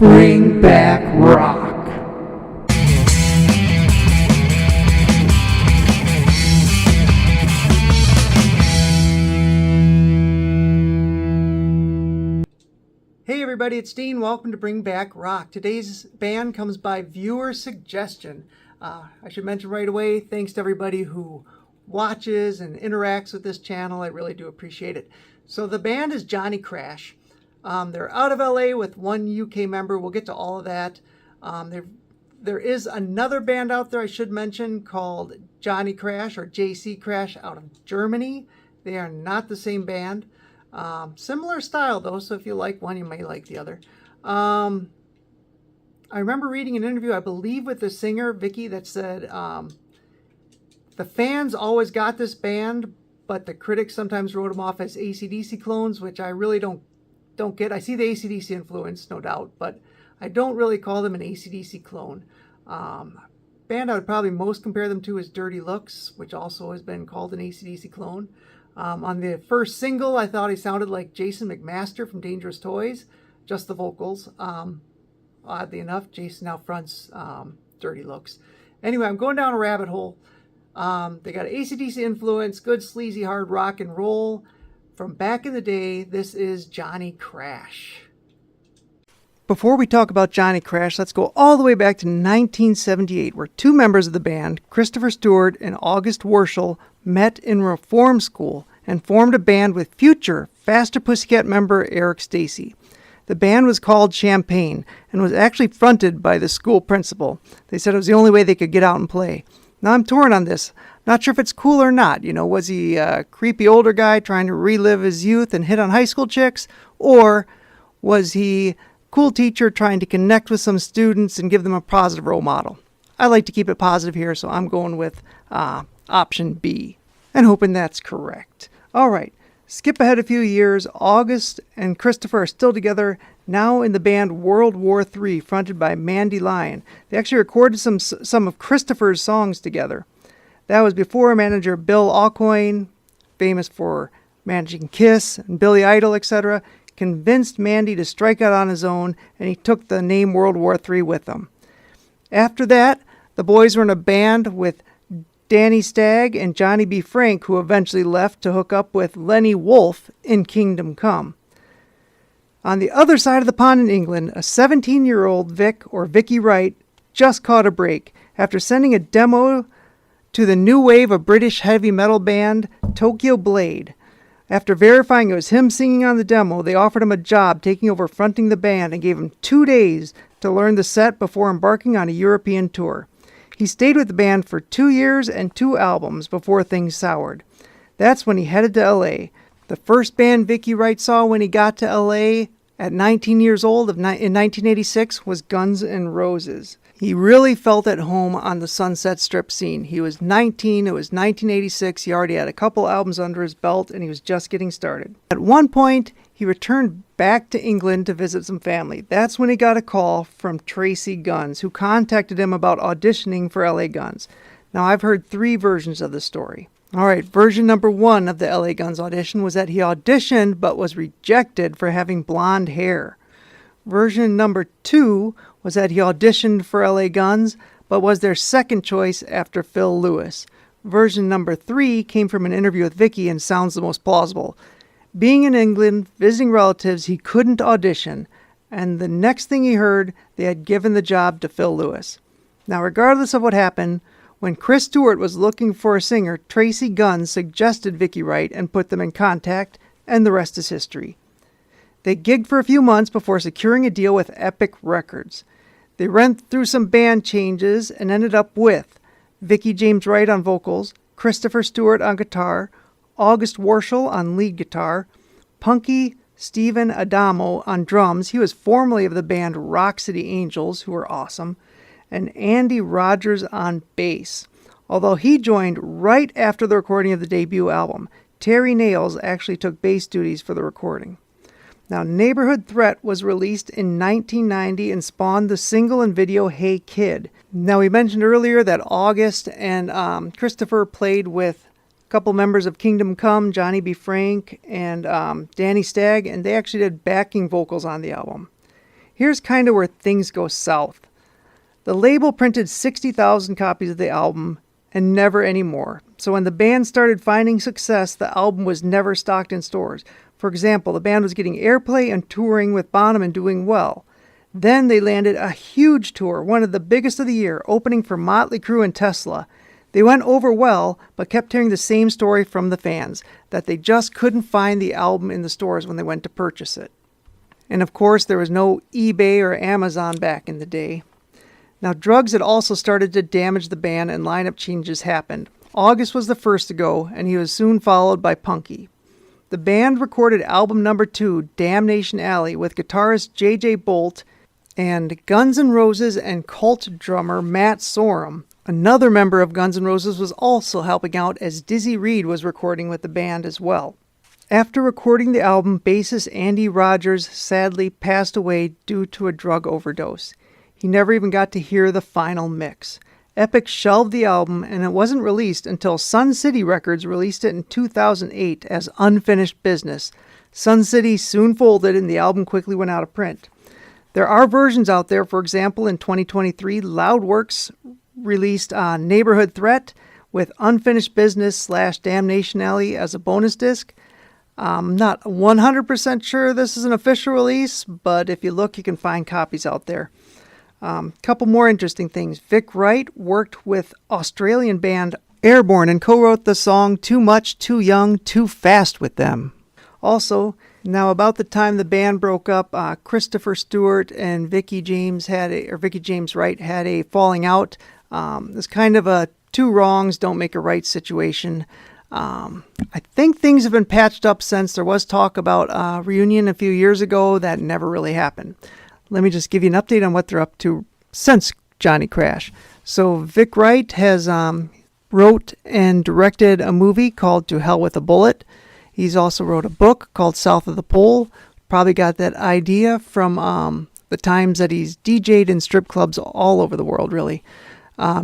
Bring back rock. Hey everybody, it's Dean. Welcome to Bring Back Rock. Today's band comes by viewer suggestion. I should mention right away, thanks to everybody who watches and interacts with this channel. I really do appreciate it. So the band is Johnny Crash. They're out of LA with one UK member. We'll get to all of that. There is another band out there I should mention called Johnny Crash or JC Crash out of Germany. They are not the same band. Similar style though, so if you like one, you may like the other. I remember reading an interview, I believe with the singer, Vicky, that said the fans always got this band, but the critics sometimes wrote them off as AC/DC clones, which I really don't get. I see the AC/DC influence, no doubt, but I don't really call them an AC/DC clone. Band I would probably most compare them to is Dirty Looks, which also has been called an AC/DC clone. On the first single, I thought he sounded like Jason McMaster from Dangerous Toys, just the vocals. Oddly enough, Jason now fronts Dirty Looks. Anyway, I'm going down a rabbit hole. They got AC/DC influence, good sleazy hard rock and roll. From back in the day, this is Johnny Crash. Before we talk about Johnny Crash, let's go all the way back to 1978, where two members of the band, Christopher Stewart and August Worshel, met in reform school and formed a band with future Faster Pussycat member Eric Stacy. The band was called Champagne and was actually fronted by the school principal. They said it was the only way they could get out and play. Now I'm torn on this. Not sure if it's cool or not. You know, was he a creepy older guy trying to relive his youth and hit on high school chicks? Or was he a cool teacher trying to connect with some students and give them a positive role model? I like to keep it positive here, so I'm going with option B and hoping that's correct. All right, skip ahead a few years. August and Christopher are still together, now in the band WWIII, fronted by Mandy Lion. They actually recorded some of Christopher's songs together. That was before manager Bill Aucoin, famous for managing Kiss and Billy Idol, etc., convinced Mandy to strike out on his own, and he took the name WWIII with him. After that, the boys were in a band with Danny Stagg and Johnny B. Frank, who eventually left to hook up with Lenny Wolf in Kingdome Come. On the other side of the pond in England, a 17-year-old Vicky Wright just caught a break after sending a demo to the new wave of British heavy metal band Tokyo Blade. After verifying it was him singing on the demo, they offered him a job taking over fronting the band and gave him 2 days to learn the set before embarking on a European tour. He stayed with the band for 2 years and 2 albums before things soured. That's when he headed to LA. The first band Vicky Wright saw when he got to LA at 19 years old in 1986 was Guns N' Roses. He really felt at home on the Sunset Strip scene. He was 19, it was 1986, he already had a couple albums under his belt, and he was just getting started. At one point, he returned back to England to visit some family. That's when he got a call from Tracy Guns, who contacted him about auditioning for LA Guns. Now, I've heard 3 versions of the story. All right, version number 1 of the LA Guns audition was that he auditioned but was rejected for having blonde hair. Version number 2 was that he auditioned for LA Guns, but was their second choice after Phil Lewis. Version number 3 came from an interview with Vicky and sounds the most plausible. Being in England, visiting relatives, he couldn't audition, and the next thing he heard, they had given the job to Phil Lewis. Now, regardless of what happened, when Chris Stewart was looking for a singer, Tracy Guns suggested Vicky Wright and put them in contact, and the rest is history. They gigged for a few months before securing a deal with Epic Records. They went through some band changes and ended up with Vicky James Wright on vocals, Christopher Stewart on guitar, August Worshel on lead guitar, Punky Stephen Adamo on drums. He was formerly of the band Rock City Angels, who were awesome, and Andy Rogers on bass. Although he joined right after the recording of the debut album, Terry Nails actually took bass duties for the recording. Now, Neighborhood Threat was released in 1990 and spawned the single and video Hey Kid. Now, we mentioned earlier that August and Christopher played with a couple members of Kingdome Come, Johnny B. Frank and Danny Stagg, and they actually did backing vocals on the album. Here's kind of where things go south. The label printed 60,000 copies of the album and never any more. So when the band started finding success, the album was never stocked in stores. For example, the band was getting airplay and touring with Bonham and doing well. Then they landed a huge tour, one of the biggest of the year, opening for Motley Crue and Tesla. They went over well, but kept hearing the same story from the fans, that they just couldn't find the album in the stores when they went to purchase it. And of course, there was no eBay or Amazon back in the day. Now, drugs had also started to damage the band and lineup changes happened. August was the first to go, and he was soon followed by Punky. The band recorded album number 2, Damnation Alley, with guitarist J.J. Bolt and Guns N' Roses and Cult drummer Matt Sorum. Another member of Guns N' Roses was also helping out, as Dizzy Reed was recording with the band as well. After recording the album, bassist Andy Rogers sadly passed away due to a drug overdose. He never even got to hear the final mix. Epic shelved the album, and it wasn't released until Sun City Records released it in 2008 as unfinished business. Sun City soon folded and the album quickly went out of print. There are versions out there. For example, in 2023, Loudworks released Neighborhood Threat with Unfinished Business / Damnation Alley as a bonus disc. I'm not 100% sure this is an official release, but if you look, you can find copies out there. Couple more interesting things. Vicky Wright worked with Australian band Airbourne and co-wrote the song Too Much, Too Young, Too Fast with them. Also, now about the time the band broke up, Christopher Stewart and Vicky James Wright had a falling out. It's kind of a two wrongs don't make a right situation. I think things have been patched up since. There was talk about a reunion a few years ago that never really happened. Let me just give you an update on what they're up to since Johnny Crash. So Vicky Wright has wrote and directed a movie called To Hell with a Bullet. He's also wrote a book called South of the Pole. Probably got that idea from the times that he's DJ'd in strip clubs all over the world, really.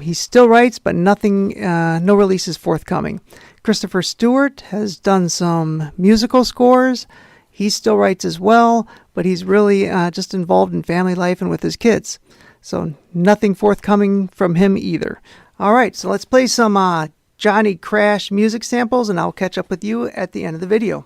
He still writes, but nothing, no release is forthcoming. Christopher Stewart has done some musical scores. He still writes as well, but he's really just involved in family life and with his kids. So nothing forthcoming from him either. All right, so let's play some Johnny Crash music samples, and I'll catch up with you at the end of the video.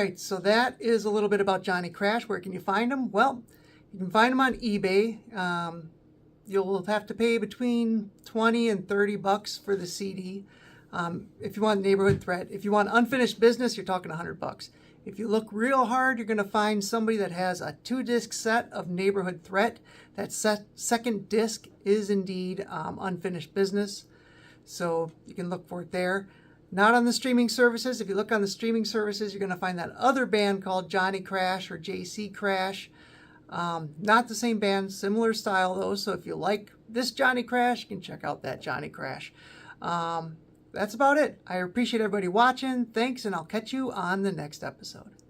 right, so that is a little bit about Johnny Crash. Where can you find him? Well, you can find him on eBay. You'll have to pay between $20 and $30 for the CD. If you want Neighborhood Threat, if you want Unfinished Business, you're talking $100. If you look real hard, you're going to find somebody that has a 2-disc set of Neighborhood Threat. That second disc is indeed Unfinished Business. So you can look for it there. Not on the streaming services. If you look on the streaming services, you're going to find that other band called Johnny Crash or JC Crash. Not the same band, similar style though. So if you like this Johnny Crash, you can check out that Johnny Crash. That's about it. I appreciate everybody watching. Thanks, and I'll catch you on the next episode.